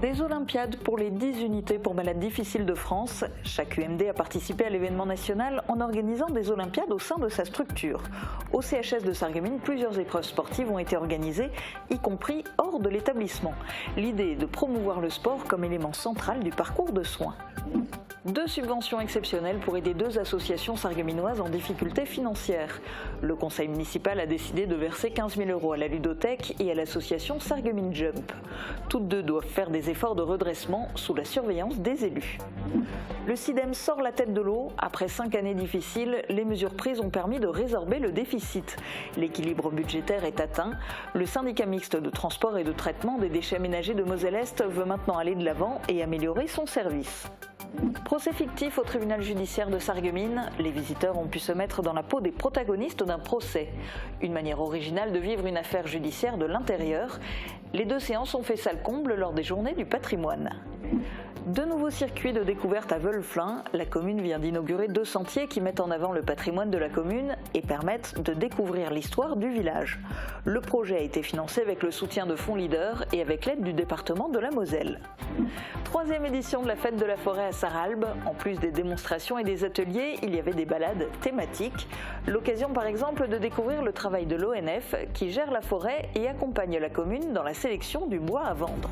Des Olympiades pour les 10 unités pour malades difficiles de France. Chaque UMD a participé à l'événement national en organisant des Olympiades au sein de sa structure. Au CHS de Sarreguemines, plusieurs épreuves sportives ont été organisées, y compris hors de l'établissement. L'idée est de promouvoir le sport comme élément central du parcours de soins. 2 subventions exceptionnelles pour aider 2 associations sarregueminoises en difficulté financière. Le conseil municipal a décidé de verser 15 000 € à la ludothèque et à l'association Sarreguemines Jump. Toutes 2 doivent faire des efforts de redressement sous la surveillance des élus. Le SIDEM sort la tête de l'eau. Après 5 années difficiles, les mesures prises ont permis de résorber le déficit. L'équilibre budgétaire est atteint. Le syndicat mixte de transport et de traitement des déchets ménagers de Moselle-Est veut maintenant aller de l'avant et améliorer son service. Procès fictif au tribunal judiciaire de Sarreguemines. Les visiteurs ont pu se mettre dans la peau des protagonistes d'un procès. Une manière originale de vivre une affaire judiciaire de l'intérieur. Les 2 séances ont fait salle comble lors des journées du patrimoine. 2 nouveaux circuits de découverte à Veulflin. La commune vient d'inaugurer 2 sentiers qui mettent en avant le patrimoine de la commune et permettent de découvrir l'histoire du village. Le projet a été financé avec le soutien de fonds Leader et avec l'aide du département de la Moselle. 3e édition de la fête de la forêt à Sarralbe. En plus des démonstrations et des ateliers, il y avait des balades thématiques. L'occasion par exemple de découvrir le travail de l'ONF qui gère la forêt et accompagne la commune dans la sélection du bois à vendre.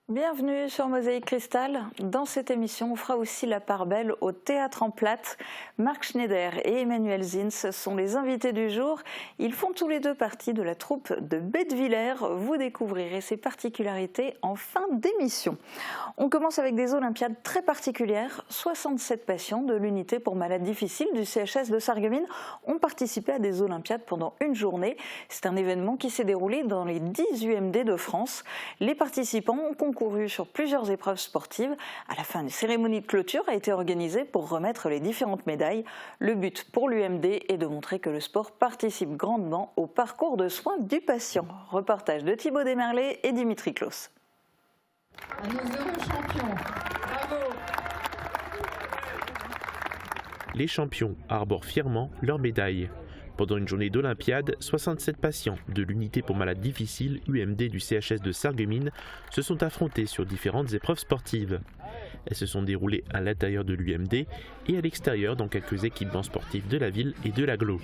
Bienvenue sur Mosaïque Cristal. Dans cette émission, on fera aussi la part belle au Théâtre en Platte. Marc Schneider et Emmanuel Zins sont les invités du jour. Ils font tous les 2 partie de la troupe de Betteviller. Vous découvrirez ses particularités en fin d'émission. On commence avec des Olympiades très particulières. 67 patients de l'unité pour malades difficiles du CHS de Sarreguemines ont participé à des Olympiades pendant une journée. C'est un événement qui s'est déroulé dans les 10 UMD de France. Les participants ont concouru sur plusieurs épreuves sportives. À la fin, une cérémonie de clôture a été organisée pour remettre les différentes médailles. Le but pour l'UMD est de montrer que le sport participe grandement au parcours de soins du patient. Reportage de Thibaut Desmerlet et Dimitri Claus. À nos heureux champions. Bravo. Les champions arborent fièrement leurs médailles. Pendant une journée d'Olympiade, 67 patients de l'unité pour malades difficiles UMD du CHS de Sarreguemines se sont affrontés sur différentes épreuves sportives. Elles se sont déroulées à l'intérieur de l'UMD et à l'extérieur dans quelques équipements sportifs de la ville et de l'agglo.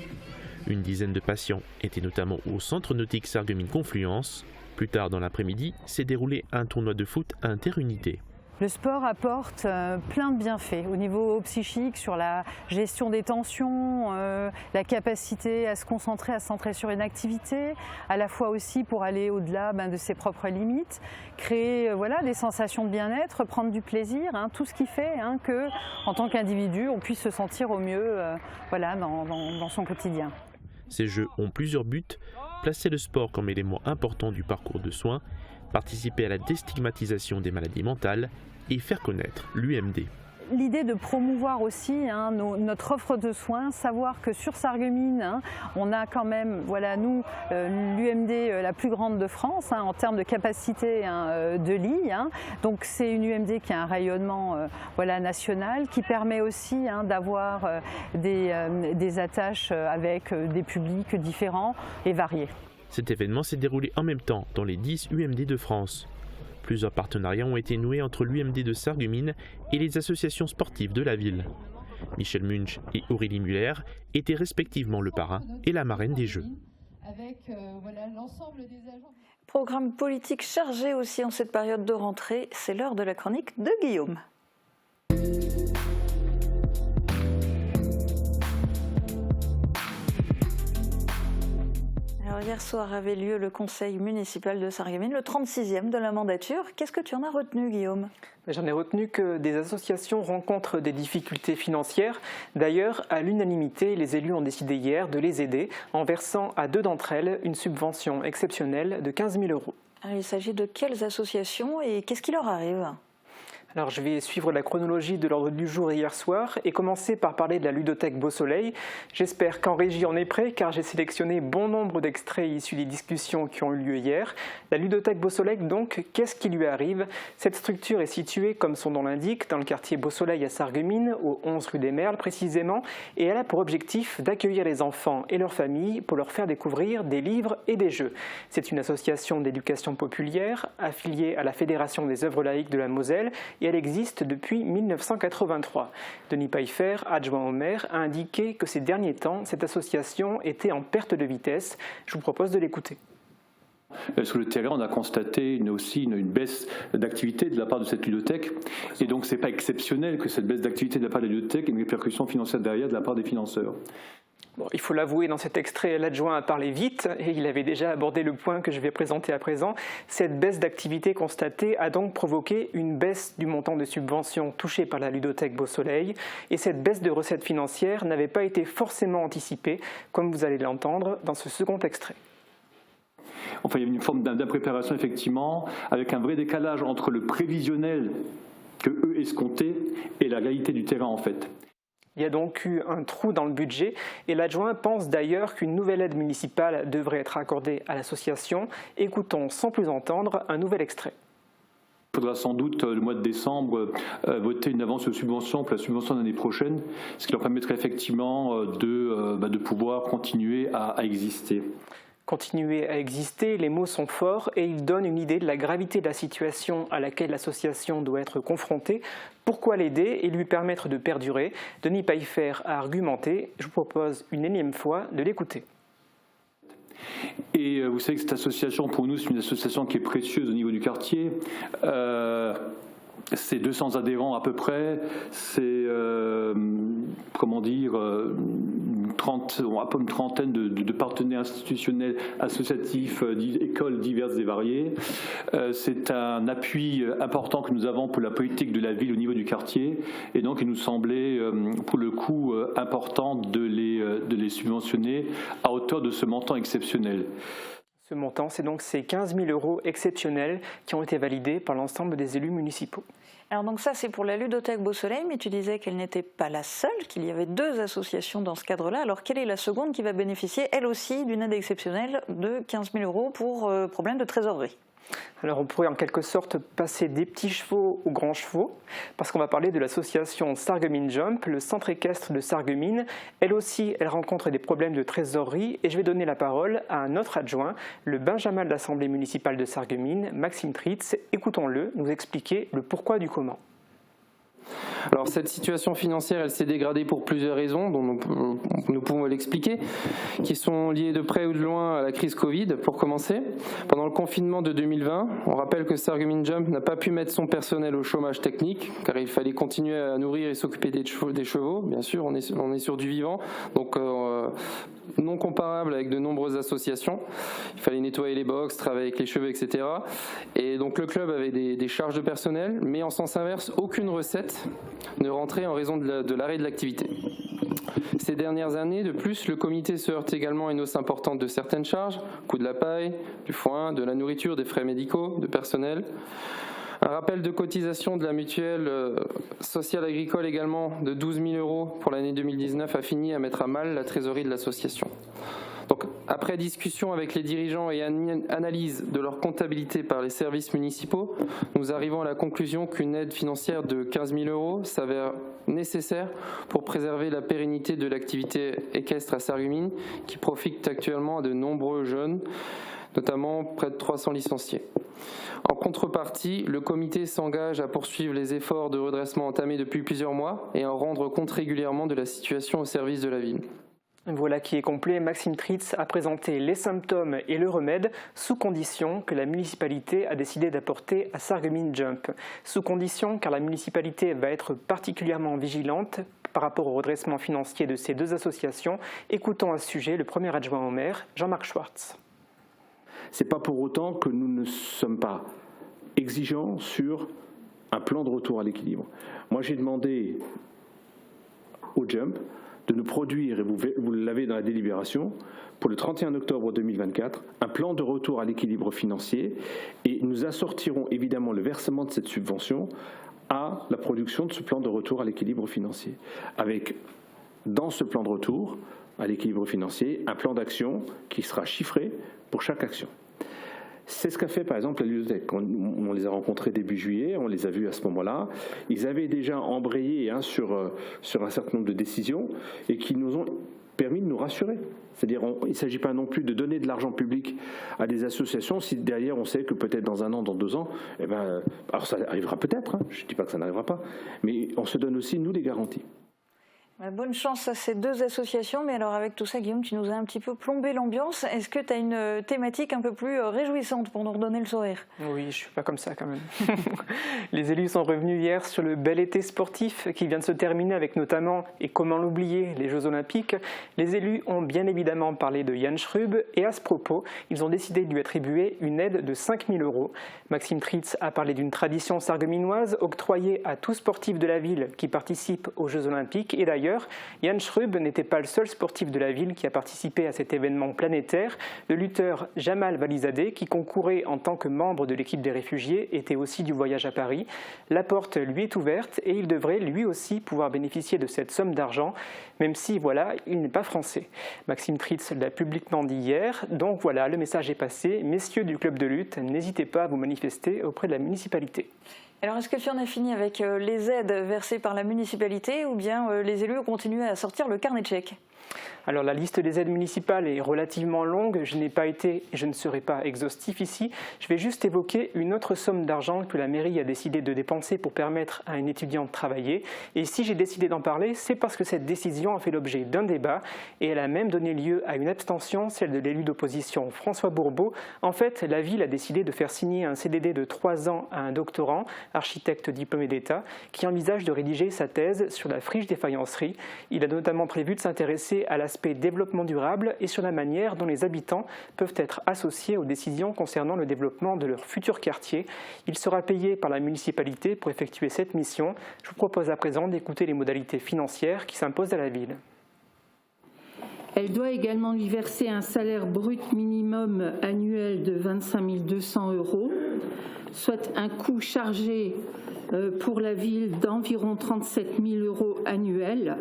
Une dizaine de patients étaient notamment au centre nautique Sarreguemines Confluence. Plus tard dans l'après-midi, s'est déroulé un tournoi de foot interunités. Le sport apporte plein de bienfaits au niveau psychique, sur la gestion des tensions, la capacité à se concentrer, à se centrer sur une activité, à la fois aussi pour aller au-delà de ses propres limites, créer des sensations de bien-être, prendre du plaisir, tout ce qui fait que, en tant qu'individu, on puisse se sentir au mieux dans son quotidien. Ces jeux ont plusieurs buts: placer le sport comme élément important du parcours de soins, participer à la déstigmatisation des maladies mentales et faire connaître l'UMD. L'idée de promouvoir aussi notre offre de soins, savoir que sur Sarreguemines, on a quand même, l'UMD la plus grande de France en termes de capacité de lits. Donc c'est une UMD qui a un rayonnement national, qui permet aussi d'avoir des attaches avec des publics différents et variés. Cet événement s'est déroulé en même temps dans les 10 UMD de France. Plusieurs partenariats ont été noués entre l'UMD de Sarreguemines et les associations sportives de la ville. Michel Munch et Aurélie Muller étaient respectivement le parrain et la marraine des Jeux. Programme politique chargé aussi en cette période de rentrée, c'est l'heure de la chronique de Guillaume. Alors hier soir avait lieu le conseil municipal de Sarreguemines, le 36e de la mandature. Qu'est-ce que tu en as retenu, Guillaume ? J'en ai retenu que des associations rencontrent des difficultés financières. D'ailleurs, à l'unanimité, les élus ont décidé hier de les aider en versant à 2 d'entre elles une subvention exceptionnelle de 15 000 €. Alors, il s'agit de quelles associations et qu'est-ce qui leur arrive ? Alors je vais suivre la chronologie de l'ordre du jour hier soir et commencer par parler de la ludothèque Beau Soleil. J'espère qu'en régie on est prêt car j'ai sélectionné bon nombre d'extraits issus des discussions qui ont eu lieu hier. La ludothèque Beau Soleil donc, qu'est-ce qui lui arrive? Cette structure est située, comme son nom l'indique, dans le quartier Beau Soleil à Sarreguemines, au 11 rue des Merles précisément, et elle a pour objectif d'accueillir les enfants et leurs familles pour leur faire découvrir des livres et des jeux. C'est une association d'éducation populaire affiliée à la Fédération des œuvres laïques de la Moselle et elle existe depuis 1983. Denis Peifer, adjoint au maire, a indiqué que ces derniers temps, cette association était en perte de vitesse. Je vous propose de l'écouter. Sur le terrain, on a constaté une baisse d'activité de la part de cette ludothèque. Et donc, ce n'est pas exceptionnel que cette baisse d'activité de la part de la ludothèque ait une répercussion financière derrière de la part des financeurs. Bon, il faut l'avouer, dans cet extrait, l'adjoint a parlé vite et il avait déjà abordé le point que je vais présenter à présent. Cette baisse d'activité constatée a donc provoqué une baisse du montant de subventions touché par la ludothèque Beau Soleil. Et cette baisse de recettes financières n'avait pas été forcément anticipée, comme vous allez l'entendre dans ce second extrait. Enfin, il y a une forme d'impréparation, effectivement, avec un vrai décalage entre le prévisionnel que eux escomptaient et la réalité du terrain, en fait. Il y a donc eu un trou dans le budget et l'adjoint pense d'ailleurs qu'une nouvelle aide municipale devrait être accordée à l'association. Écoutons sans plus entendre un nouvel extrait. Il faudra sans doute, le mois de décembre, voter une avance de subvention pour la subvention de l'année prochaine, ce qui leur permettrait effectivement de pouvoir continuer à exister. Continuer à exister, les mots sont forts et ils donnent une idée de la gravité de la situation à laquelle l'association doit être confrontée. Pourquoi l'aider et lui permettre de perdurer? Denis Peifer a argumenté. Je vous propose une énième fois de l'écouter. Et vous savez que cette association, pour nous, c'est une association qui est précieuse au niveau du quartier. C'est 200 adhérents à peu près, c'est une trentaine de partenaires institutionnels, associatifs, écoles diverses et variées. C'est un appui important que nous avons pour la politique de la ville au niveau du quartier et donc il nous semblait pour le coup important de les subventionner à hauteur de ce montant exceptionnel. Ce montant, c'est donc ces 15 000 € exceptionnels qui ont été validés par l'ensemble des élus municipaux. Alors donc ça c'est pour la ludothèque Beau Soleil, mais tu disais qu'elle n'était pas la seule, qu'il y avait 2 associations dans ce cadre-là. Alors quelle est la seconde qui va bénéficier elle aussi d'une aide exceptionnelle de 15 000 € pour problème de trésorerie? Alors on pourrait en quelque sorte passer des petits chevaux aux grands chevaux, parce qu'on va parler de l'association Sarreguemines Jump, le centre équestre de Sarreguemines. Elle aussi, elle rencontre des problèmes de trésorerie et je vais donner la parole à un autre adjoint, le Benjamin de l'Assemblée municipale de Sarreguemines, Maxime Tritz. Écoutons-le nous expliquer le pourquoi du comment. Alors cette situation financière, elle s'est dégradée pour plusieurs raisons, dont nous pouvons l'expliquer, qui sont liées de près ou de loin à la crise Covid. Pour commencer, pendant le confinement de 2020, on rappelle que Sarreguemines Jump n'a pas pu mettre son personnel au chômage technique, car il fallait continuer à nourrir et s'occuper des chevaux, bien sûr, on est sur du vivant, donc non comparable avec de nombreuses associations. Il fallait nettoyer les box, travailler avec les chevaux, etc. Et donc le club avait des charges de personnel, mais en sens inverse, aucune recette ne rentrait en raison de l'arrêt de l'activité. Ces dernières années, de plus, le comité se heurte également à une hausse importante de certaines charges, coût de la paille, du foin, de la nourriture, des frais médicaux, de personnel. Un rappel de cotisation de la mutuelle sociale agricole également de 12 000 € pour l'année 2019 a fini à mettre à mal la trésorerie de l'association. Donc, après discussion avec les dirigeants et analyse de leur comptabilité par les services municipaux, nous arrivons à la conclusion qu'une aide financière de 15 000 € s'avère nécessaire pour préserver la pérennité de l'activité équestre à Sarreguemines qui profite actuellement à de nombreux jeunes, notamment près de 300 licenciés. En contrepartie, le comité s'engage à poursuivre les efforts de redressement entamés depuis plusieurs mois et à rendre compte régulièrement de la situation au service de la ville. Voilà qui est complet. Maxime Tritz a présenté les symptômes et le remède sous condition que la municipalité a décidé d'apporter à Sarreguemines Jump. Sous condition car la municipalité va être particulièrement vigilante par rapport au redressement financier de ces 2 associations. Écoutons à ce sujet le premier adjoint au maire, Jean-Marc Schwartz. Ce n'est pas pour autant que nous ne sommes pas exigeants sur un plan de retour à l'équilibre. Moi j'ai demandé au Jump de nous produire, et vous l'avez dans la délibération, pour le 31 octobre 2024, un plan de retour à l'équilibre financier et nous assortirons évidemment le versement de cette subvention à la production de ce plan de retour à l'équilibre financier, avec dans ce plan de retour à l'équilibre financier un plan d'action qui sera chiffré pour chaque action. C'est ce qu'a fait par exemple la ludothèque. On les a rencontrés début juillet, on les a vus à ce moment-là. Ils avaient déjà embrayé sur un certain nombre de décisions et qui nous ont permis de nous rassurer. C'est-à-dire il ne s'agit pas non plus de donner de l'argent public à des associations si derrière on sait que peut-être dans 1 an, dans 2 ans, alors ça arrivera peut-être, je ne dis pas que ça n'arrivera pas, mais on se donne aussi, nous, des garanties. Bonne chance à ces 2 associations, mais alors avec tout ça, Guillaume, tu nous as un petit peu plombé l'ambiance. Est-ce que tu as une thématique un peu plus réjouissante pour nous redonner le sourire? Oui, je ne suis pas comme ça quand même. Les élus sont revenus hier sur le bel été sportif qui vient de se terminer avec notamment, et comment l'oublier, les Jeux Olympiques. Les élus ont bien évidemment parlé de Jan Schrub et à ce propos, ils ont décidé de lui attribuer une aide de 5 000 €. Maxime Tritz a parlé d'une tradition sarregueminoise octroyée à tout sportif de la ville qui participe aux Jeux Olympiques et d'ailleurs, Jan Schrub n'était pas le seul sportif de la ville qui a participé à cet événement planétaire. Le lutteur Jamal Valizadeh, qui concourait en tant que membre de l'équipe des réfugiés, était aussi du voyage à Paris. La porte lui est ouverte et il devrait lui aussi pouvoir bénéficier de cette somme d'argent, même si, voilà, il n'est pas français. Maxime Tritz l'a publiquement dit hier. Donc voilà, le message est passé. Messieurs du club de lutte, n'hésitez pas à vous manifester auprès de la municipalité. Alors, est-ce que tu en as fini avec les aides versées par la municipalité ou bien les élus ont continué à sortir le carnet de chèques? Alors la liste des aides municipales est relativement longue, je n'ai pas été et je ne serai pas exhaustif ici. Je vais juste évoquer une autre somme d'argent que la mairie a décidé de dépenser pour permettre à une étudiante de travailler. Et si j'ai décidé d'en parler, c'est parce que cette décision a fait l'objet d'un débat et elle a même donné lieu à une abstention, celle de l'élu d'opposition François Bourbeau. En fait, la ville a décidé de faire signer un CDD de 3 ans à un doctorant, architecte diplômé d'État, qui envisage de rédiger sa thèse sur la friche des faïenceries. Il a notamment prévu de s'intéresser à l'aspect développement durable et sur la manière dont les habitants peuvent être associés aux décisions concernant le développement de leur futur quartier. Il sera payé par la municipalité pour effectuer cette mission. Je vous propose à présent d'écouter les modalités financières qui s'imposent à la ville. Elle doit également lui verser un salaire brut minimum annuel de 25 200 €, soit un coût chargé pour la ville d'environ 37 000 € annuels.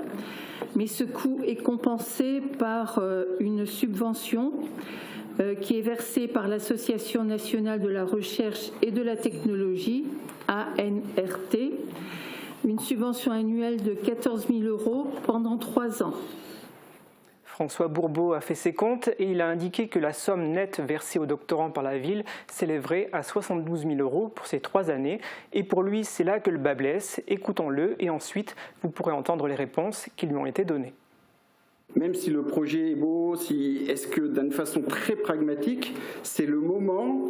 Mais ce coût est compensé par une subvention qui est versée par l'Association nationale de la recherche et de la technologie, ANRT, une subvention annuelle de 14 000 € pendant 3 ans. François Bourbeau a fait ses comptes et il a indiqué que la somme nette versée aux doctorants par la ville s'élèverait à 72 000 € pour ces 3 années. Et pour lui, c'est là que le bât blesse. Écoutons-le et ensuite, vous pourrez entendre les réponses qui lui ont été données. Même si le projet est beau, est-ce que d'une façon très pragmatique, c'est le moment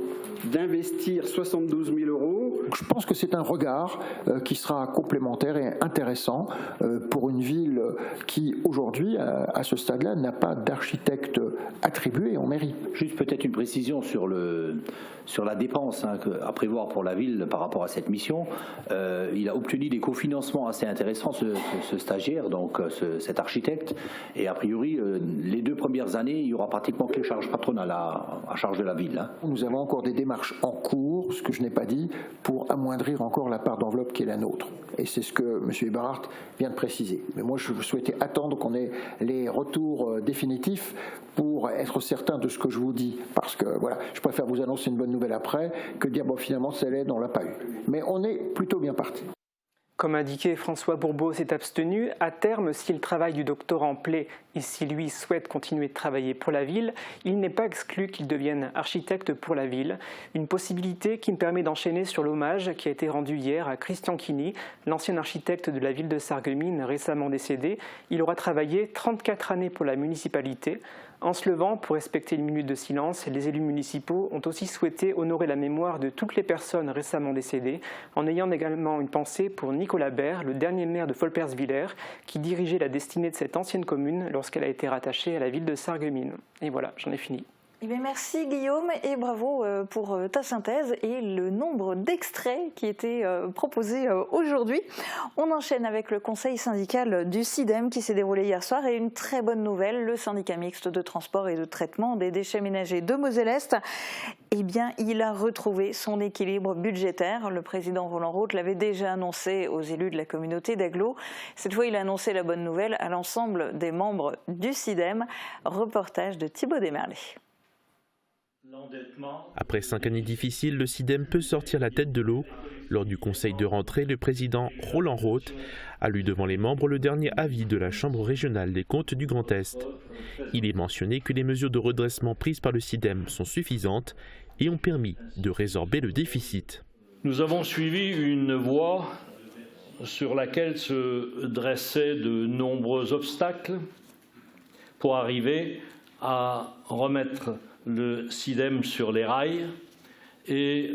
d'investir 72 000 €? Je pense que c'est un regard qui sera complémentaire et intéressant pour une ville qui, aujourd'hui, à ce stade-là, n'a pas d'architecte attribué en mairie. Juste peut-être une précision sur la dépense à prévoir pour la ville par rapport à cette mission. Il a obtenu des cofinancements assez intéressants, ce stagiaire, donc cet architecte, et a priori, les 2 premières années, il y aura pratiquement que les charges patronales à charge de la ville. Nous avons encore des démarches en cours, ce que je n'ai pas dit, pour amoindrir encore la part d'enveloppe qui est la nôtre. Et c'est ce que M. Eberhardt vient de préciser. Mais moi, je souhaitais attendre qu'on ait les retours définitifs pour être certain de ce que je vous dis. Parce que voilà, je préfère vous annoncer une bonne nouvelle après que dire bon, finalement, c'est l'aide, on ne l'a pas eu. Mais on est plutôt bien parti. Comme indiqué, François Bourbeau s'est abstenu. À terme, si le travail du doctorant plaît et si lui souhaite continuer de travailler pour la ville, il n'est pas exclu qu'il devienne architecte pour la ville. Une possibilité qui me permet d'enchaîner sur l'hommage qui a été rendu hier à Christian Quini, l'ancien architecte de la ville de Sarreguemines récemment décédé. Il aura travaillé 34 années pour la municipalité. En se levant pour respecter une minute de silence, les élus municipaux ont aussi souhaité honorer la mémoire de toutes les personnes récemment décédées, en ayant également une pensée pour Nicolas Baird, le dernier maire de Folperswiller, qui dirigeait la destinée de cette ancienne commune lorsqu'elle a été rattachée à la ville de Sarreguemines. Et voilà, j'en ai fini. Eh bien, merci Guillaume et bravo pour ta synthèse et le nombre d'extraits qui étaient proposés aujourd'hui. On enchaîne avec le conseil syndical du SIDEM qui s'est déroulé hier soir et une très bonne nouvelle, le syndicat mixte de transport et de traitement des déchets ménagers de Moselle-Est, eh bien, il a retrouvé son équilibre budgétaire. Le président Roland Roth l'avait déjà annoncé aux élus de la communauté d'Aglo. Cette fois, il a annoncé la bonne nouvelle à l'ensemble des membres du SIDEM. Reportage de Thibaut Desmerlet. Après 5 années difficiles, le SIDEM peut sortir la tête de l'eau. Lors du conseil de rentrée, le président Roland Roth a lu devant les membres le dernier avis de la Chambre régionale des comptes du Grand Est. Il est mentionné que les mesures de redressement prises par le SIDEM sont suffisantes et ont permis de résorber le déficit. Nous avons suivi une voie sur laquelle se dressaient de nombreux obstacles pour arriver à remettre le SIDEM sur les rails et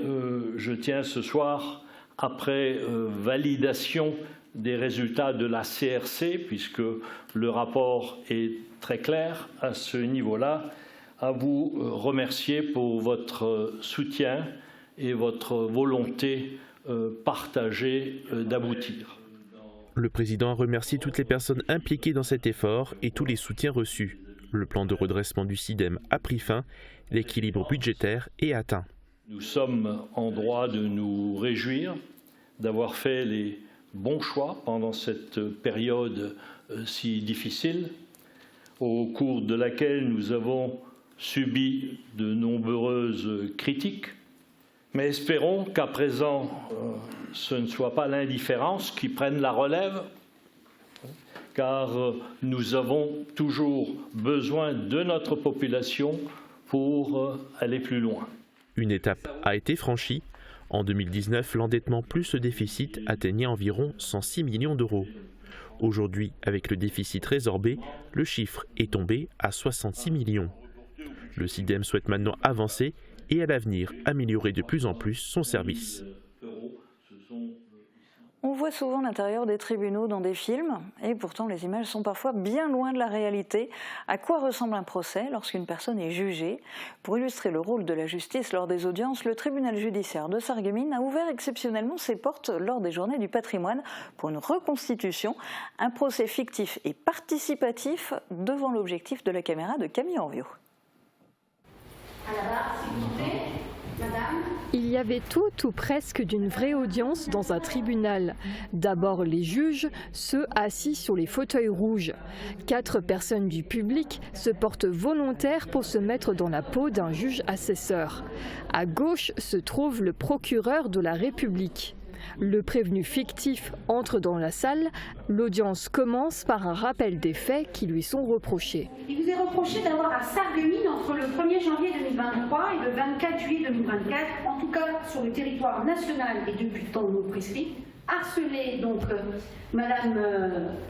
je tiens ce soir, après validation des résultats de la CRC, puisque le rapport est très clair à ce niveau-là, à vous remercier pour votre soutien et votre volonté partagée d'aboutir. Le président a remercié toutes les personnes impliquées dans cet effort et tous les soutiens reçus. Le plan de redressement du SIDEM a pris fin, l'équilibre budgétaire est atteint. Nous sommes en droit de nous réjouir d'avoir fait les bons choix pendant cette période si difficile, au cours de laquelle nous avons subi de nombreuses critiques. Mais espérons qu'à présent, ce ne soit pas l'indifférence qui prenne la relève, car nous avons toujours besoin de notre population pour aller plus loin. Une étape a été franchie. En 2019, l'endettement plus le déficit atteignait environ 106 millions d'euros. Aujourd'hui, avec le déficit résorbé, le chiffre est tombé à 66 millions. Le SIDEM souhaite maintenant avancer et à l'avenir améliorer de plus en plus son service. On voit souvent l'intérieur des tribunaux dans des films et pourtant les images sont parfois bien loin de la réalité. À quoi ressemble un procès lorsqu'une personne est jugée? Pour illustrer le rôle de la justice lors des audiences, le tribunal judiciaire de Sarreguemines a ouvert exceptionnellement ses portes lors des Journées du patrimoine pour une reconstitution, un procès fictif et participatif devant l'objectif de la caméra de Camille Henriot. À la barre, s'il vous plaît, madame. Il y avait tout ou presque d'une vraie audience dans un tribunal. D'abord les juges, ceux assis sur les fauteuils rouges. 4 personnes du public se portent volontaires pour se mettre dans la peau d'un juge assesseur. À gauche se trouve le procureur de la République. Le prévenu fictif entre dans la salle. L'audience commence par un rappel des faits qui lui sont reprochés. Il vous est reproché d'avoir à Sarreguemines entre le 1er janvier 2023 et le 24 juillet 2024, en tout cas sur le territoire national et depuis le temps non prescrit, harcelé donc Madame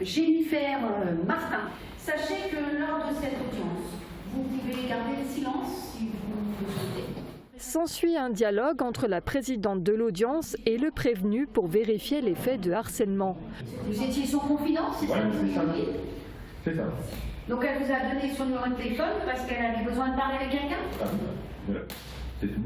Jennifer Martin. Sachez que lors de cette audience, vous pouvez garder le silence si vous le souhaitez. S'ensuit un dialogue entre la présidente de l'audience et le prévenu pour vérifier les faits de harcèlement. Vous étiez sur confidence, c'est ça que vous avez dit ? C'est ça. Donc elle vous a donné son numéro de téléphone parce qu'elle avait besoin de parler avec quelqu'un ? C'est tout,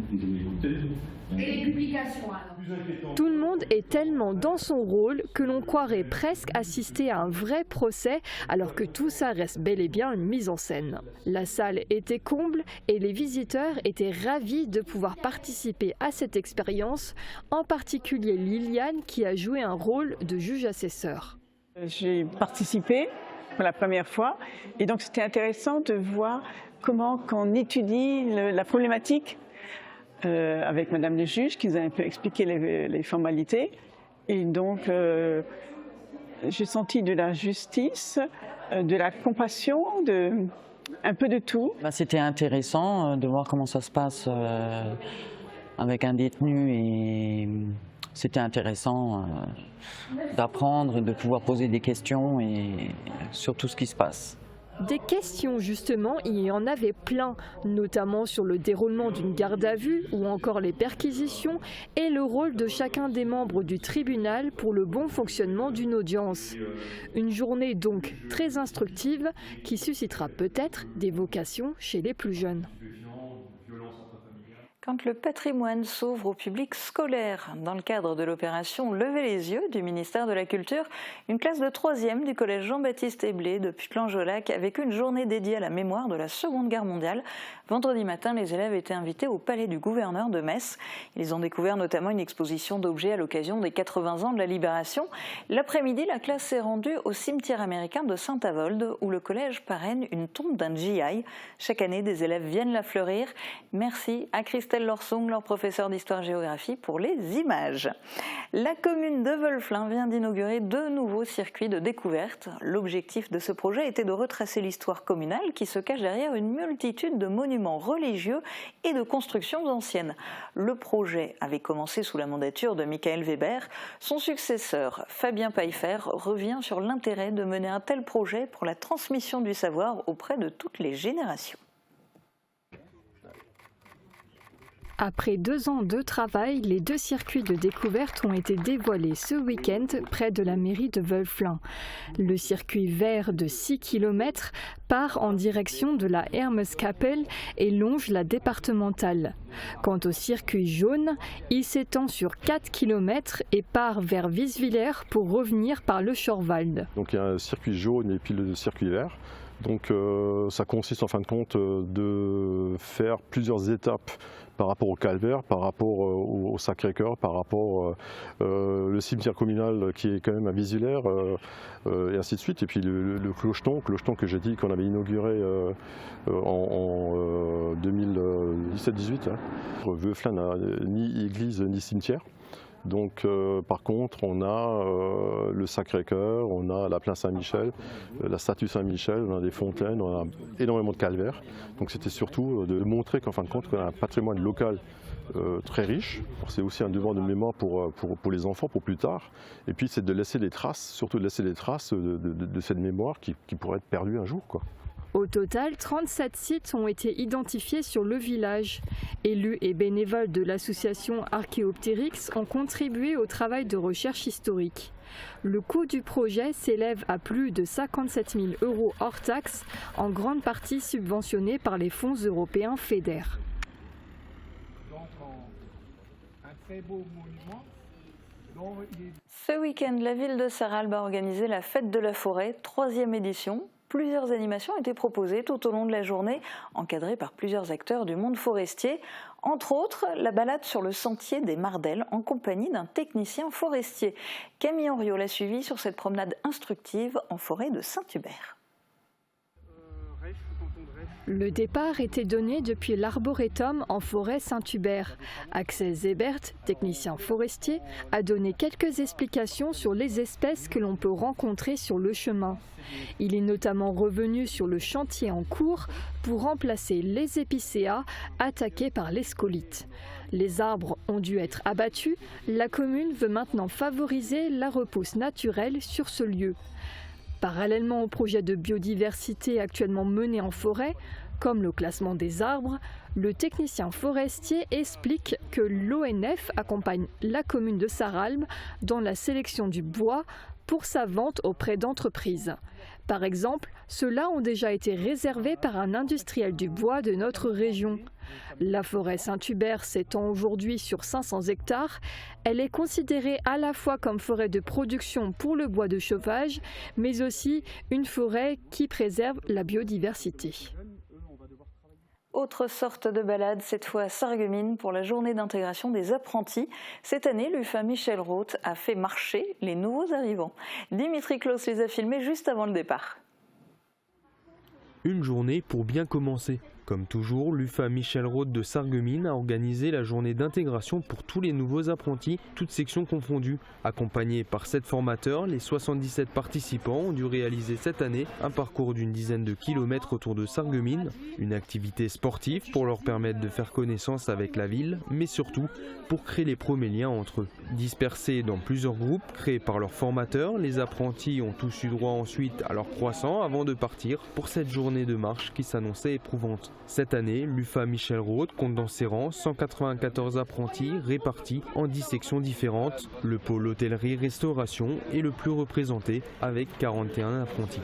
et les publications alors ? Tout le monde est tellement dans son rôle que l'on croirait presque assister à un vrai procès alors que tout ça reste bel et bien une mise en scène. La salle était comble et les visiteurs étaient ravis de pouvoir participer à cette expérience, en particulier Liliane qui a joué un rôle de juge assesseur. J'ai participé pour la première fois et donc c'était intéressant de voir comment on étudie la problématique avec Madame le juge qui nous a un peu expliqué les formalités. Et donc, j'ai senti de la justice, de la compassion, un peu de tout. C'était intéressant de voir comment ça se passe avec un détenu et c'était intéressant d'apprendre, de pouvoir poser des questions et sur tout ce qui se passe. Des questions justement, il y en avait plein, notamment sur le déroulement d'une garde à vue ou encore les perquisitions et le rôle de chacun des membres du tribunal pour le bon fonctionnement d'une audience. Une journée donc très instructive qui suscitera peut-être des vocations chez les plus jeunes. Quand le patrimoine s'ouvre au public scolaire, dans le cadre de l'opération Lever les yeux du ministère de la Culture, une classe de 3e du collège Jean-Baptiste Eblé de Putelange-au-Lac a vécu une journée dédiée à la mémoire de la Seconde Guerre mondiale. Vendredi matin, les élèves étaient invités au palais du gouverneur de Metz. Ils ont découvert notamment une exposition d'objets à l'occasion des 80 ans de la Libération. L'après-midi, la classe s'est rendue au cimetière américain de Saint-Avold, où le collège parraine une tombe d'un GI. Chaque année, des élèves viennent la fleurir. Merci à Christelle Lorsong, leur professeur d'histoire-géographie, pour les images. La commune de Wölflin vient d'inaugurer 2 nouveaux circuits de découverte. L'objectif de ce projet était de retracer l'histoire communale qui se cache derrière une multitude de monuments religieux et de constructions anciennes. Le projet avait commencé sous la mandature de Michael Weber. Son successeur, Fabien Peifer, revient sur l'intérêt de mener un tel projet pour la transmission du savoir auprès de toutes les générations. Après 2 ans de travail, les 2 circuits de découverte ont été dévoilés ce week-end près de la mairie de Wölflin. Le circuit vert de 6 km part en direction de la Hermeskapelle et longe la départementale. Quant au circuit jaune, il s'étend sur 4 km et part vers Wieswiller pour revenir par le Schorwald. Donc il y a un circuit jaune et puis le circuit vert. Donc ça consiste en fin de compte de faire plusieurs étapes par rapport au calvaire, par rapport au Sacré-Cœur, par rapport le cimetière communal qui est quand même à Wieswiller, et ainsi de suite. Et puis le clocheton que j'ai dit qu'on avait inauguré en 2017-18. Wölflin n'a ni église ni cimetière. Donc par contre on a le Sacré-Cœur, on a la place Saint-Michel, la statue Saint-Michel, on a des fontaines, on a énormément de calvaires. Donc c'était surtout de montrer qu'en fin de compte on a un patrimoine local très riche. C'est aussi un devoir de mémoire pour les enfants, pour plus tard. Et puis c'est de laisser des traces, surtout de laisser des traces de cette mémoire qui pourrait être perdue un jour, quoi. Au total, 37 sites ont été identifiés sur le village. Élus et bénévoles de l'association Archéoptérix ont contribué au travail de recherche historique. Le coût du projet s'élève à plus de 57 000 € hors taxes, en grande partie subventionné par les fonds européens FEDER. Ce week-end, la ville de Sarralbe a organisé la Fête de la Forêt, 3e édition. Plusieurs animations étaient proposées tout au long de la journée, encadrées par plusieurs acteurs du monde forestier. Entre autres, la balade sur le sentier des Mardelles en compagnie d'un technicien forestier. Camille Henriot l'a suivi sur cette promenade instructive en forêt de Saint-Hubert. Le départ était donné depuis l'arboretum en forêt Saint-Hubert. Axel Zebert, technicien forestier, a donné quelques explications sur les espèces que l'on peut rencontrer sur le chemin. Il est notamment revenu sur le chantier en cours pour remplacer les épicéas attaqués par les scolytes. Les arbres ont dû être abattus. La commune veut maintenant favoriser la repousse naturelle sur ce lieu. Parallèlement au projet de biodiversité actuellement mené en forêt, comme le classement des arbres, le technicien forestier explique que l'ONF accompagne la commune de Sarralbe dans la sélection du bois pour sa vente auprès d'entreprises. Par exemple, ceux-là ont déjà été réservés par un industriel du bois de notre région. La forêt Saint-Hubert s'étend aujourd'hui sur 500 hectares. Elle est considérée à la fois comme forêt de production pour le bois de chauffage, mais aussi une forêt qui préserve la biodiversité. Autre sorte de balade, cette fois à Sarreguemines pour la journée d'intégration des apprentis. Cette année, l'UFA Michel Roth a fait marcher les nouveaux arrivants. Dimitri Claus les a filmés juste avant le départ. Une journée pour bien commencer. Comme toujours, l'UFA Michel Roth de Sarreguemines a organisé la journée d'intégration pour tous les nouveaux apprentis, toutes sections confondues. Accompagnés par 7 formateurs, les 77 participants ont dû réaliser cette année un parcours d'une dizaine de kilomètres autour de Sarreguemines. Une activité sportive pour leur permettre de faire connaissance avec la ville, mais surtout pour créer les premiers liens entre eux. Dispersés dans plusieurs groupes créés par leurs formateurs, les apprentis ont tous eu droit ensuite à leur croissant avant de partir pour cette journée de marche qui s'annonçait éprouvante. Cette année, l'UFA Michel Roth compte dans ses rangs 194 apprentis répartis en 10 sections différentes. Le pôle hôtellerie-restauration est le plus représenté avec 41 apprentis.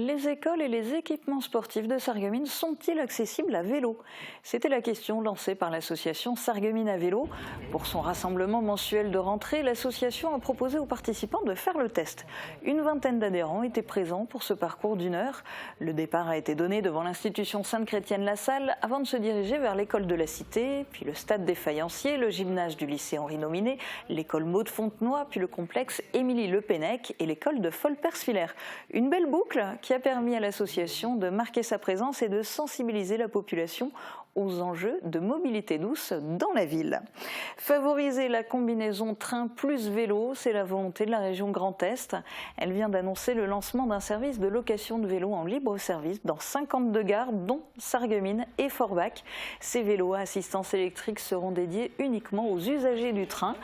Les écoles et les équipements sportifs de Sarreguemines sont-ils accessibles à vélo? C'était la question lancée par l'association Sarreguemines à vélo. Pour son rassemblement mensuel de rentrée, l'association a proposé aux participants de faire le test. Une vingtaine d'adhérents étaient présents pour ce parcours d'1 heure. Le départ a été donné devant l'institution Sainte-Chrétienne-la-Salle avant de se diriger vers l'école de la Cité, puis le stade des Faïenciers, le gymnase du lycée Henri Nominé, l'école Maud Fontenoy, puis le complexe Émilie Le Pennec et l'école de Folperswiller. Une belle boucle qui a permis à l'association de marquer sa présence et de sensibiliser la population aux enjeux de mobilité douce dans la ville. Favoriser la combinaison train plus vélo, c'est la volonté de la région Grand Est. Elle vient d'annoncer le lancement d'un service de location de vélos en libre service dans 52 gares, dont Sarreguemines et Forbach. Ces vélos à assistance électrique seront dédiés uniquement aux usagers du train.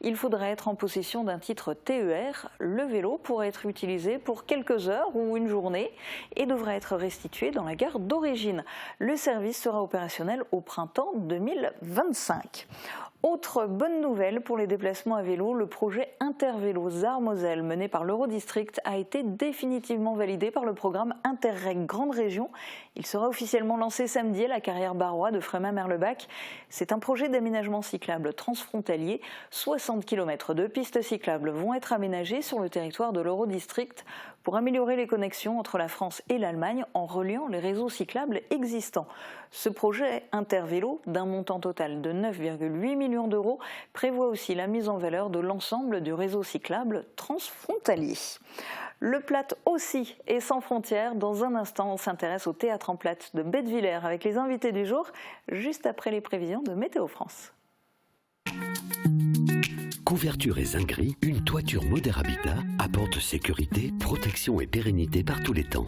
Il faudra être en possession d'un titre TER. Le vélo pourra être utilisé pour quelques heures ou une journée et devra être restitué dans la gare d'origine. Le service sera opérationnel au printemps 2025. Autre bonne nouvelle pour les déplacements à vélo, le projet Intervélo Sarre-Moselle mené par l'Eurodistrict a été définitivement validé par le programme Interreg Grande Région. Il sera officiellement lancé samedi à la carrière Barrois de Frémin-Merlebach. C'est un projet d'aménagement cyclable transfrontalier. 60 km de pistes cyclables vont être aménagées sur le territoire de l'Eurodistrict pour améliorer les connexions entre la France et l'Allemagne en reliant les réseaux cyclables existants. Ce projet Intervélo, d'un montant total de 9,8 millions d'euros, prévoit aussi la mise en valeur de l'ensemble du réseau cyclable transfrontalier. Le Plate aussi est sans frontières. Dans un instant, on s'intéresse au théâtre en Plate de Bettevillers avec les invités du jour, juste après les prévisions de Météo France. Couverture et zinguerie, une toiture Moder Habitat apporte sécurité, protection et pérennité par tous les temps.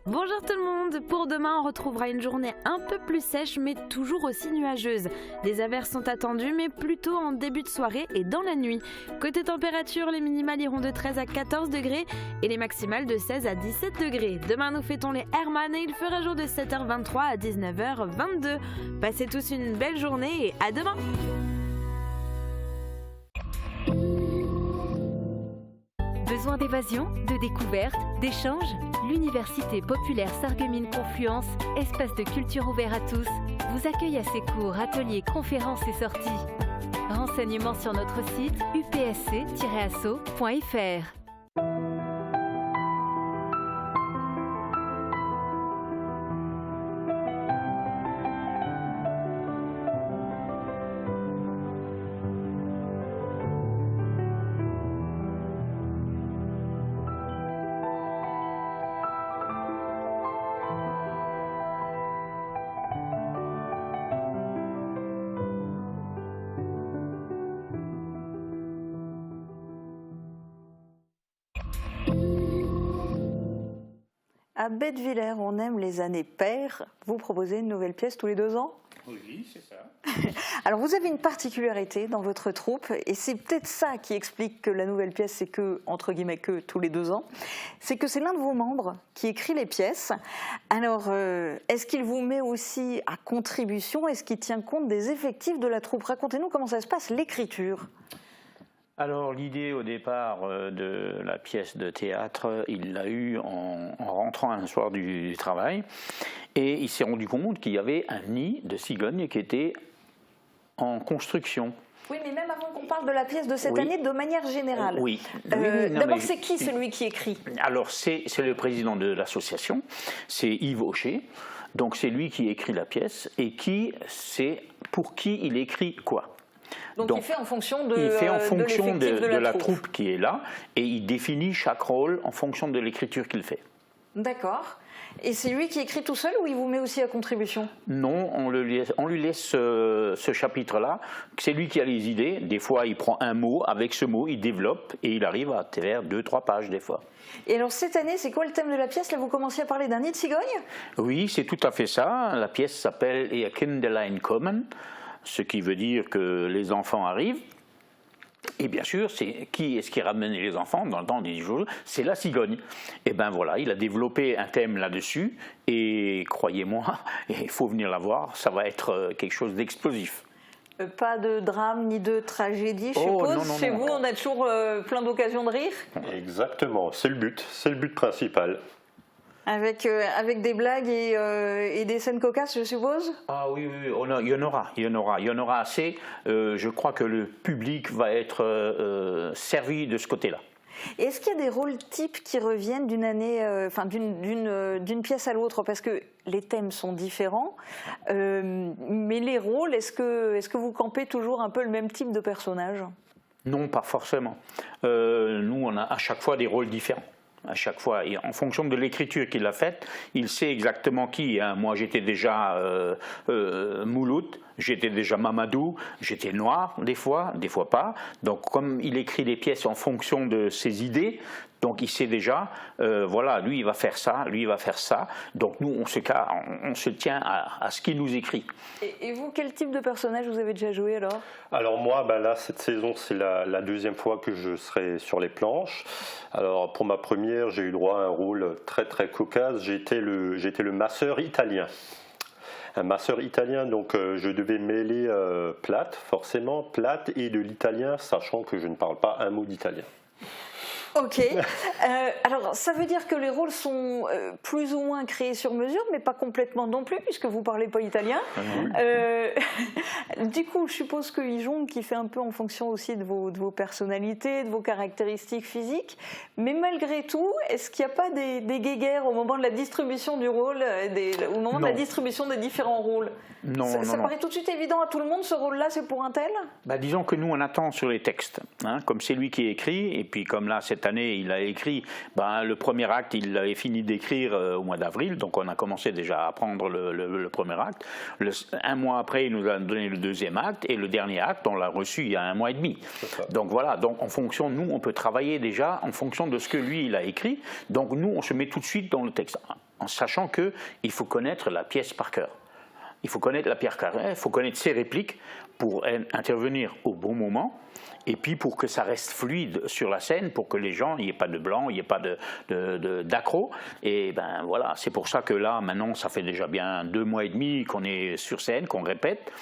Bonjour tout le monde, pour demain on retrouvera une journée un peu plus sèche mais toujours aussi nuageuse. Des averses sont attendues mais plutôt en début de soirée et dans la nuit. Côté température, les minimales iront de 13 à 14 degrés et les maximales de 16 à 17 degrés. Demain nous fêtons les Hermann et il fera jour de 7h23 à 19h22. Passez tous une belle journée et à demain. Besoin d'évasion, de découverte, d'échange? L'Université populaire Sarreguemines Confluence, espace de culture ouvert à tous, vous accueille à ses cours, ateliers, conférences et sorties. Renseignements sur notre site upsc-asso.fr. À Bettevillers, on aime les années paires. Vous proposez une nouvelle pièce tous les 2 ans? Oui, c'est ça. Alors vous avez une particularité dans votre troupe, et c'est peut-être ça qui explique que la nouvelle pièce, c'est que, entre guillemets, que tous les 2 ans. C'est que c'est l'un de vos membres qui écrit les pièces. Alors, est-ce qu'il vous met aussi à contribution? Est-ce qu'il tient compte des effectifs de la troupe? Racontez-nous comment ça se passe, l'écriture. Alors l'idée au départ de la pièce de théâtre, il l'a eue en rentrant un soir du travail et il s'est rendu compte qu'il y avait un nid de cigogne qui était en construction. Oui, mais même avant qu'on parle de la pièce de cette année, de manière générale. Oui. D'abord, c'est qui celui qui écrit? Alors c'est le président de l'association, c'est Yves Aucher. Donc c'est lui qui écrit la pièce et c'est pour qui il écrit quoi. Donc il fait en fonction de la troupe qui est là et il définit chaque rôle en fonction de l'écriture qu'il fait. D'accord. Et c'est lui qui écrit tout seul ou il vous met aussi à contribution? Non, on lui laisse ce chapitre-là. C'est lui qui a les idées. Des fois, il prend un mot. Avec ce mot, il développe et il arrive à faire 2-3 pages des fois. Et alors cette année, c'est quoi le thème de la pièce? Là, vous commencez à parler d'un nid de cigogne? Oui, c'est tout à fait ça. La pièce s'appelle « Kinderlein kommen », ce qui veut dire que les enfants arrivent. Et bien sûr, qui est-ce qui ramène les enfants dans le temps des jours? C'est la cigogne. Et bien voilà, il a développé un thème là-dessus, et croyez-moi, il faut venir la voir, ça va être quelque chose d'explosif. Pas de drame ni de tragédie, je suppose. Non, Chez vous, on a toujours plein d'occasions de rire. Exactement, c'est le but principal. Avec des blagues et des scènes cocasses, je suppose. Ah oui, il y en aura assez. Je crois que le public va être servi de ce côté-là. Est-ce qu'il y a des rôles types qui reviennent d'une année, d'une pièce à l'autre? Parce que les thèmes sont différents, mais les rôles, est-ce que vous campez toujours un peu le même type de personnage? Non, pas forcément. Nous, on a à chaque fois des rôles différents. À chaque fois, et en fonction de l'écriture qu'il a faite, il sait exactement qui. Hein. Moi, j'étais déjà Mouloud, j'étais déjà Mamadou, j'étais noir des fois pas. Donc, comme il écrit les pièces en fonction de ses idées, donc il sait déjà, voilà, lui il va faire ça, lui il va faire ça. Donc nous, on se tient à ce qu'il nous écrit. Et vous, quel type de personnage vous avez déjà joué alors? Alors moi, là, cette saison, c'est la deuxième fois que je serai sur les planches. Alors pour ma première, j'ai eu droit à un rôle très très cocasse. J'étais le masseur italien. Un masseur italien, donc je devais mêler forcément plate et de l'italien, sachant que je ne parle pas un mot d'italien. Ok. Alors, ça veut dire que les rôles sont plus ou moins créés sur mesure, mais pas complètement non plus, puisque vous ne parlez pas italien. Du coup, je suppose qu'il jongle, qui fait un peu en fonction aussi de vos personnalités, de vos caractéristiques physiques. Mais malgré tout, est-ce qu'il n'y a pas des guéguerres au moment de la distribution du rôle, au moment de la distribution des différents rôles? Non, ça paraît tout de suite évident à tout le monde, ce rôle-là, c'est pour un tel? Disons que nous, on attend sur les textes. Hein, comme c'est lui qui écrit, et puis comme là, cette année, il a écrit, le premier acte, il avait fini d'écrire au mois d'avril, donc on a commencé déjà à apprendre le premier acte. Un mois après, il nous a donné le deuxième acte, et le dernier acte, on l'a reçu il y a 1 mois et demi. Donc voilà, donc en fonction, nous, on peut travailler déjà en fonction de ce que lui, il a écrit. Donc nous, on se met tout de suite dans le texte, en sachant qu'il faut connaître la pièce par cœur. Il faut connaître la pièce par cœur, il faut connaître ses répliques pour intervenir au bon moment. Et puis pour que ça reste fluide sur la scène, pour que les gens, il n'y ait pas de blanc, il n'y ait pas d'accro. Et voilà, c'est pour ça que là, maintenant, ça fait déjà bien 2 mois et demi qu'on est sur scène, qu'on répète.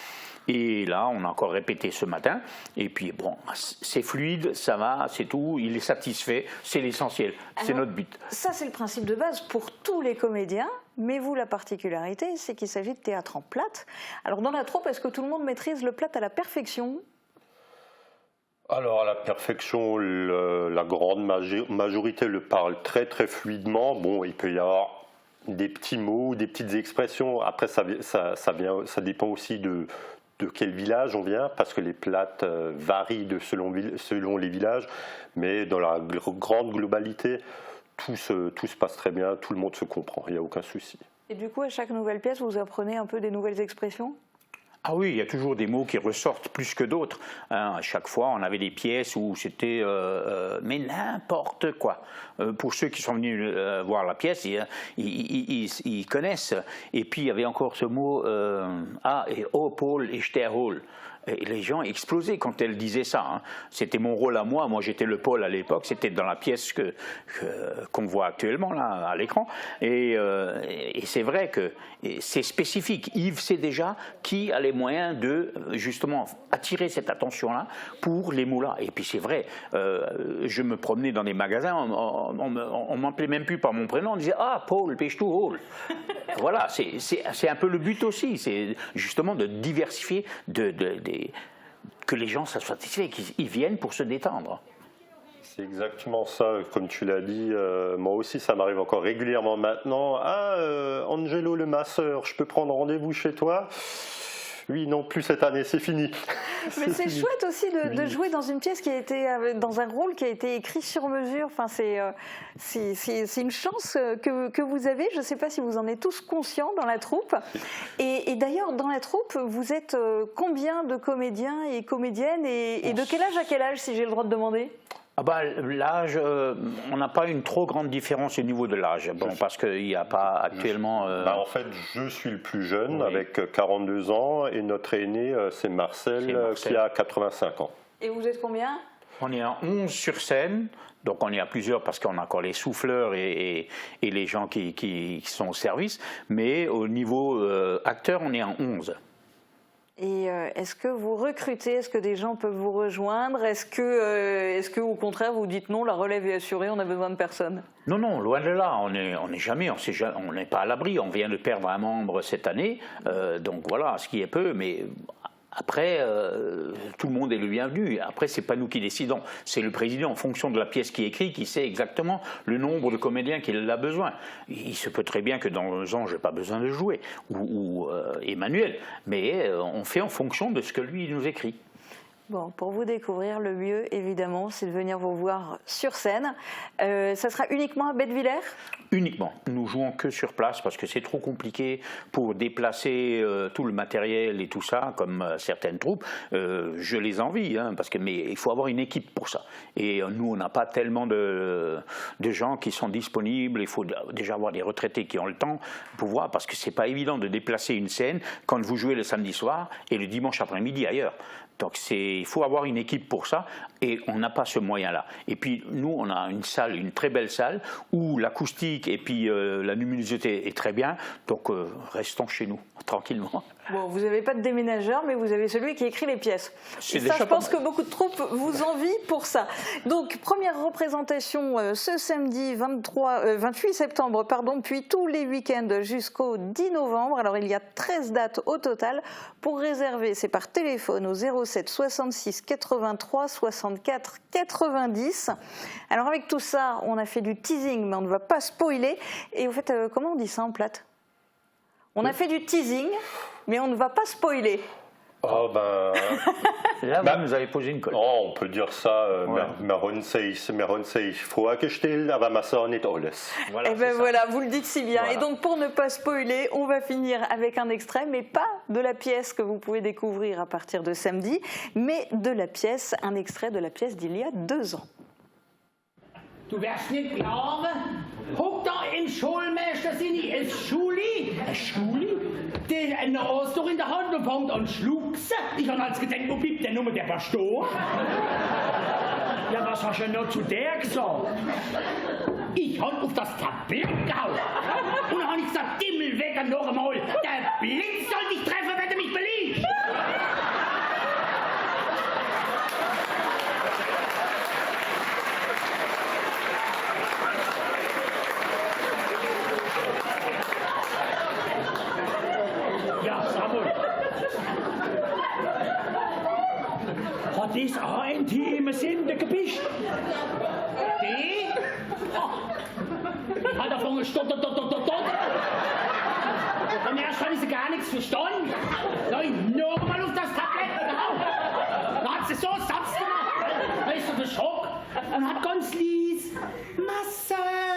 Et là, on a encore répété ce matin. Et puis bon, c'est fluide, ça va, c'est tout, il est satisfait, c'est l'essentiel, c'est notre but. Ça, c'est le principe de base pour tous les comédiens. Mais vous, la particularité, c'est qu'il s'agit de théâtre en plate. Alors dans la troupe, est-ce que tout le monde maîtrise le plate à la perfection? Alors à la perfection, la grande majorité le parle très très fluidement. Bon, il peut y avoir des petits mots, des petites expressions. Après, ça dépend aussi de quel village on vient, parce que les plates varient selon les villages. Mais dans la grande globalité, tout se passe très bien, tout le monde se comprend, il n'y a aucun souci. Et du coup, à chaque nouvelle pièce, vous apprenez un peu des nouvelles expressions? Ah oui, il y a toujours des mots qui ressortent plus que d'autres. Hein, à chaque fois, on avait des pièces où c'était mais n'importe quoi. Pour ceux qui sont venus voir la pièce, ils connaissent. Et puis, il y avait encore ce mot et oh, Paul et Sterhol. Et les gens explosaient quand elle disait ça. Hein. C'était mon rôle à moi. Moi, j'étais le Paul à l'époque. C'était dans la pièce qu'on voit actuellement là à l'écran. Et c'est vrai que c'est spécifique. Yves sait déjà qui a les moyens de justement attirer cette attention-là pour les mots-là. Et puis c'est vrai. Je me promenais dans des magasins. On m'appelait même plus par mon prénom. On disait Paul, pêche-tu Hall. Voilà. C'est un peu le but aussi. C'est justement de diversifier, que les gens soient satisfaits, qu'ils viennent pour se détendre. C'est exactement ça, comme tu l'as dit. Moi aussi, ça m'arrive encore régulièrement maintenant. Angelo le masseur, je peux prendre rendez-vous chez toi? Oui, non plus cette année, c'est fini. Mais c'est chouette aussi de jouer dans une pièce qui a été, dans un rôle qui a été écrit sur mesure. Enfin, c'est une chance que vous avez. Je ne sais pas si vous en êtes tous conscients dans la troupe. Et d'ailleurs, dans la troupe, vous êtes combien de comédiens et comédiennes et de quel âge à quel âge, si j'ai le droit de demander? L'âge, on n'a pas une trop grande différence au niveau de l'âge, parce qu'il n'y a pas actuellement... En fait, je suis le plus jeune, avec 42 ans, et notre aîné, c'est Marcel, qui a 85 ans. Et vous êtes combien? On est à 11 sur scène, donc on est à plusieurs parce qu'on a encore les souffleurs et les gens qui sont au service, mais au niveau acteur, on est à 11. Et est-ce que vous recrutez? Est-ce que des gens peuvent vous rejoindre? Est-ce que au contraire vous dites non, la relève est assurée, on n'a besoin de personne? Non, non, loin de là, on n'est pas à l'abri. On vient de perdre un membre cette année, donc voilà, ce qui est peu, mais après, tout le monde est le bienvenu. Après, c'est pas nous qui décidons, c'est le président, en fonction de la pièce qui est écrite, qui sait exactement le nombre de comédiens qu'il a besoin. Il se peut très bien que dans 2 ans, je n'ai pas besoin de jouer, ou Emmanuel, mais on fait en fonction de ce que lui nous écrit. Bon, pour vous découvrir, le mieux, évidemment, c'est de venir vous voir sur scène. Ça sera uniquement à Bettwiller? Uniquement. Nous jouons que sur place parce que c'est trop compliqué pour déplacer tout le matériel et tout ça, comme certaines troupes. Je les envie, hein, mais il faut avoir une équipe pour ça. Et nous, on n'a pas tellement de gens qui sont disponibles. Il faut déjà avoir des retraités qui ont le temps pour voir, parce que c'est pas évident de déplacer une scène quand vous jouez le samedi soir et le dimanche après-midi ailleurs. Donc il faut avoir une équipe pour ça, et on n'a pas ce moyen-là. Et puis nous, on a une salle, une très belle salle, où l'acoustique et puis la luminosité est très bien, donc restons chez nous, tranquillement. Bon, vous n'avez pas de déménageur, mais vous avez celui qui écrit les pièces. Et ça, je pense que beaucoup de troupes vous envient pour ça. Donc, première représentation ce samedi 28 septembre, puis tous les week-ends jusqu'au 10 novembre. Alors, il y a 13 dates au total. Pour réserver, c'est par téléphone au 07 66 83 64 90. Alors, avec tout ça, on a fait du teasing, mais on ne va pas spoiler. Et vous faites, comment on dit ça en plate? On a fait du teasing, mais on ne va pas spoiler. Oh ben... Là, vous nous avez posé une colle. Oh, on peut dire ça, Maron sei vorgestellt, aber man sah nicht alles. Voilà, voilà, vous le dites si bien. Voilà. Et donc, pour ne pas spoiler, on va finir avec un extrait, mais pas de la pièce que vous pouvez découvrir à partir de samedi, mais de la pièce, un extrait de la pièce d'il y a 2 ans. Du wirst nicht glauben, guck da im Schulmeister seine Schuli. Schuli? Der hat doch in der Hand und fängt an zu schluchzen. Ich habe als gedacht, wo bleibt denn nur der Pastor? Ja, was hast du noch zu der gesagt? Ich habe auf das Tablett gehauen. Und dann habe ich gesagt, Dimmelwecker noch einmal. Der Blitz soll dich treffen, wenn du mich beliehst. Hat das auch ein Thema Sender gebischt? Die? Oh. Hat er von gestottert, und erst habe ich sie gar nichts verstanden. Nein, nochmal auf das Tablett gehauen. Dann hat sie so Satz gemacht. Da ist so der Schock und hat ganz lies Massage.